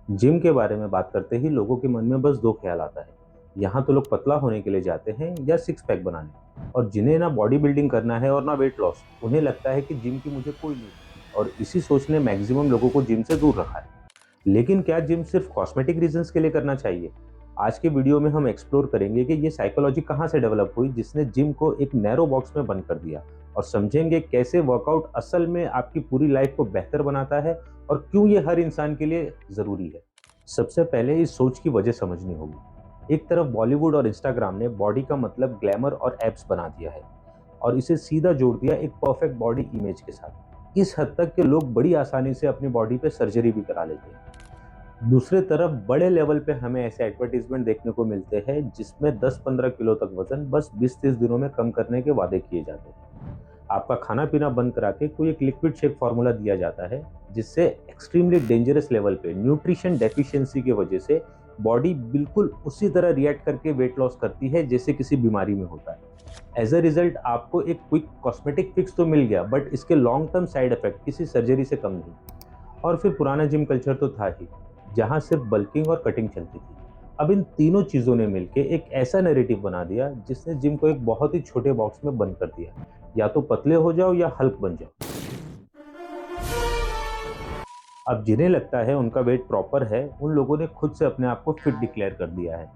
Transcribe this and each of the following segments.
Gym के बारे में बात करते ही लोगों के मन में बस दो ख्याल आता है। यहाँ तो लोग पतला होने के लिए जाते हैं या सिक्स पैक बनाने, और जिन्हें ना बॉडी बिल्डिंग करना है और ना वेट लॉस, उन्हें लगता है कि जिम की मुझे कोई नीड नहीं। और इसी सोच ने मैक्सिमम लोगों को जिम से दूर रखा है। लेकिन क्या जिम सिर्फ कॉस्मेटिक रीजंस के लिए करना चाहिए? आज के वीडियो में हम एक्सप्लोर करेंगे कि ये साइकोलॉजी कहाँ से डेवलप हुई जिसने जिम को एक नैरो बॉक्स में बंद कर दिया, और समझेंगे कैसे वर्कआउट असल में आपकी पूरी लाइफ को बेहतर बनाता है और क्यों ये हर इंसान के लिए ज़रूरी है। सबसे पहले इस सोच की वजह समझनी होगी। एक तरफ बॉलीवुड और इंस्टाग्राम ने बॉडी का मतलब ग्लैमर और एब्स बना दिया है और इसे सीधा जोड़ दिया एक परफेक्ट बॉडी इमेज के साथ। इस हद तक कि लोग बड़ी आसानी से अपनी बॉडी पे सर्जरी भी करा लेते हैं। दूसरे तरफ बड़े लेवल पे हमें ऐसे एडवर्टीजमेंट देखने को मिलते हैं जिसमें 10-15 किलो तक वजन बस 20-30 दिनों में कम करने के वादे किए जाते हैं। आपका खाना पीना बंद करा के कोई एक लिक्विड शेक फार्मूला दिया जाता है जिससे एक्सट्रीमली डेंजरस लेवल पे न्यूट्रिशन डेफिशिएंसी की वजह से बॉडी बिल्कुल उसी तरह रिएक्ट करके वेट लॉस करती है जैसे किसी बीमारी में होता है। एज अ रिजल्ट आपको एक क्विक कॉस्मेटिक फिक्स तो मिल गया, बट इसके लॉन्ग टर्म साइड इफेक्ट किसी सर्जरी से कम नहीं। और फिर पुराना जिम कल्चर तो था ही, जहाँ सिर्फ बल्किंग और कटिंग चलती थी। अब इन तीनों चीज़ों ने मिलकर एक ऐसा नैरेटिव बना दिया जिसने जिम को एक बहुत ही छोटे बॉक्स में बंद कर दिया। या तो पतले हो जाओ या हल्क बन जाओ। अब जिन्हें लगता है उनका वेट प्रॉपर है, उन लोगों ने खुद से अपने आप को फिट डिक्लेयर कर दिया है।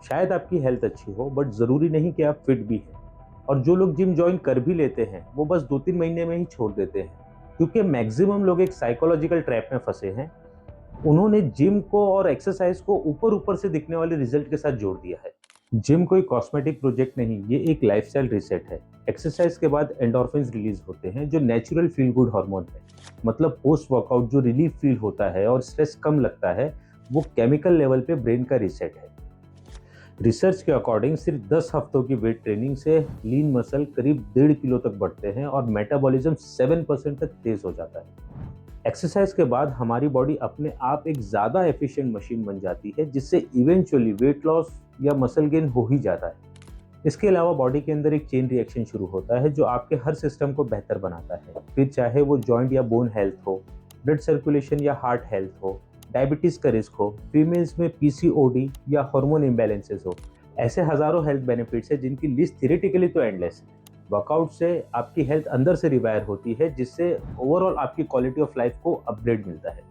शायद आपकी हेल्थ अच्छी हो, बट ज़रूरी नहीं कि आप फिट भी हैं। और जो लोग जिम ज्वाइन कर भी लेते हैं वो बस 2-3 महीने में ही छोड़ देते हैं, क्योंकि मैक्सिमम लोग एक साइकोलॉजिकल ट्रैप में फंसे हैं। उन्होंने जिम को और एक्सरसाइज को ऊपर ऊपर से दिखने वाले रिजल्ट के साथ जोड़ दिया है। जिम कोई कॉस्मेटिक प्रोजेक्ट नहीं, ये एक लाइफस्टाइल रीसेट है। एक्सरसाइज के बाद एंडोर्फिन्स रिलीज होते हैं जो नेचुरल फील गुड हार्मोन है। मतलब पोस्ट वर्कआउट जो रिलीफ फील होता है और स्ट्रेस कम लगता है, वो केमिकल लेवल पे ब्रेन का रीसेट है। रिसर्च के अकॉर्डिंग सिर्फ 10 हफ्तों की वेट ट्रेनिंग से लीन मसल करीब 1.5 किलो तक बढ़ते हैं और मेटाबॉलिज्म 7% तक तेज हो जाता है। एक्सरसाइज के बाद हमारी बॉडी अपने आप एक ज़्यादा एफिशिएंट मशीन बन जाती है, जिससे इवेंचुअली वेट लॉस या मसल गेन हो ही जाता है। इसके अलावा बॉडी के अंदर एक चेन रिएक्शन शुरू होता है जो आपके हर सिस्टम को बेहतर बनाता है। फिर चाहे वो जॉइंट या बोन हेल्थ हो, ब्लड सर्कुलेशन या हार्ट हेल्थ हो, डायबिटीज़ का रिस्क हो, फीमेल्स में पीसीओडी या हार्मोन इम्बैलेंसेस हो, ऐसे हज़ारों हेल्थ बेनिफिट्स है जिनकी लिस्ट थ्योरेटिकली तो एंडलेस है। वर्कआउट से आपकी हेल्थ अंदर से रिवायर होती है, जिससे ओवरऑल आपकी क्वालिटी ऑफ लाइफ को अपग्रेड मिलता है।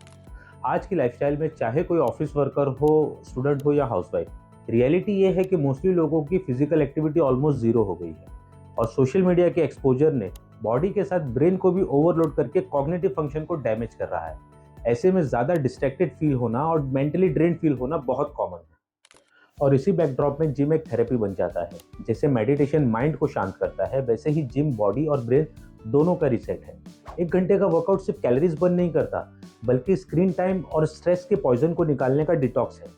आज की लाइफस्टाइल में चाहे कोई ऑफिस वर्कर हो, स्टूडेंट हो या हाउसवाइफ, रियलिटी ये है कि मोस्टली लोगों की फिजिकल एक्टिविटी ऑलमोस्ट जीरो हो गई है। और सोशल मीडिया के एक्सपोजर ने बॉडी के साथ ब्रेन को भी ओवरलोड करके कॉग्निटिव फंक्शन को डैमेज कर रहा है। ऐसे में ज़्यादा डिस्ट्रैक्टेड फील होना और मेंटली ड्रेन फील होना बहुत कॉमन है। और इसी बैकड्रॉप में जिम एक थेरेपी बन जाता है। जैसे मेडिटेशन माइंड को शांत करता है, वैसे ही जिम बॉडी और ब्रेन दोनों का रिसेट है। 1 घंटे का वर्कआउट सिर्फ कैलोरीज बर्न नहीं करता, बल्कि स्क्रीन टाइम और स्ट्रेस के पॉइजन को निकालने का डिटॉक्स है।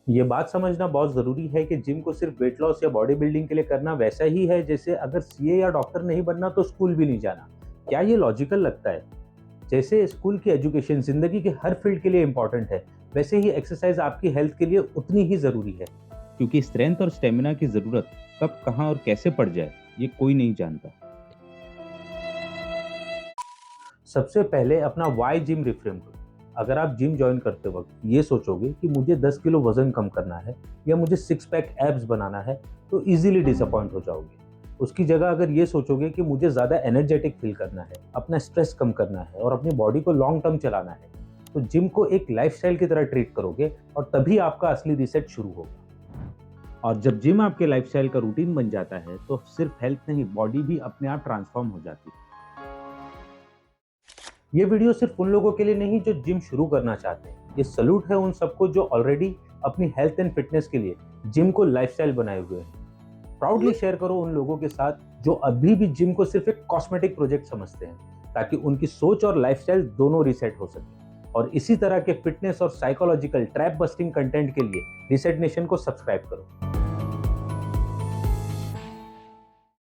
ये बात समझना बहुत ज़रूरी है कि जिम को सिर्फ वेट लॉस या बॉडी बिल्डिंग के लिए करना वैसा ही है जैसे अगर सीए या डॉक्टर नहीं बनना तो स्कूल भी नहीं जाना। क्या ये लॉजिकल लगता है? जैसे स्कूल की एजुकेशन ज़िंदगी के हर फील्ड के लिए इंपॉर्टेंट है, वैसे ही एक्सरसाइज आपकी हेल्थ के लिए उतनी ही ज़रूरी है। क्योंकि स्ट्रेंथ और स्टेमिना की जरूरत कब, कहां और कैसे पड़ जाए ये कोई नहीं जानता। सबसे पहले अपना वाई जिम रिफ्रेम करो। अगर आप जिम ज्वाइन करते वक्त ये सोचोगे कि मुझे 10 किलो वजन कम करना है या मुझे 6 पैक एब्स बनाना है, तो इजीली डिसअपॉइंट हो जाओगे। उसकी जगह अगर ये सोचोगे कि मुझे ज़्यादा एनर्जेटिक फील करना है, अपना स्ट्रेस कम करना है और अपनी बॉडी को लॉन्ग टर्म चलाना है, तो जिम को एक लाइफस्टाइल की तरह ट्रीट करोगे और तभी आपका असली रीसेट शुरू होगा। और जब जिम आपके लाइफस्टाइल का रूटीन बन जाता है तो सिर्फ हेल्थ नहीं, बॉडी भी अपने आप ट्रांसफॉर्म हो जाती है। ये वीडियो सिर्फ उन लोगों के लिए नहीं जो जिम शुरू करना चाहते हैं। ये सलूट है उन सबको जो ऑलरेडी अपनी हेल्थ एंड फिटनेस के लिए जिम को लाइफस्टाइल बनाए हुए हैं। प्राउडली शेयर करो उन लोगों के साथ जो अभी भी जिम को सिर्फ एक कॉस्मेटिक प्रोजेक्ट समझते हैं, ताकि उनकी सोच और लाइफस्टाइल दोनों रीसेट हो सके। और इसी तरह के फिटनेस और साइकोलॉजिकल ट्रैप बस्टिंग कंटेंट के लिए रीसेट नेशन को सब्सक्राइब करो।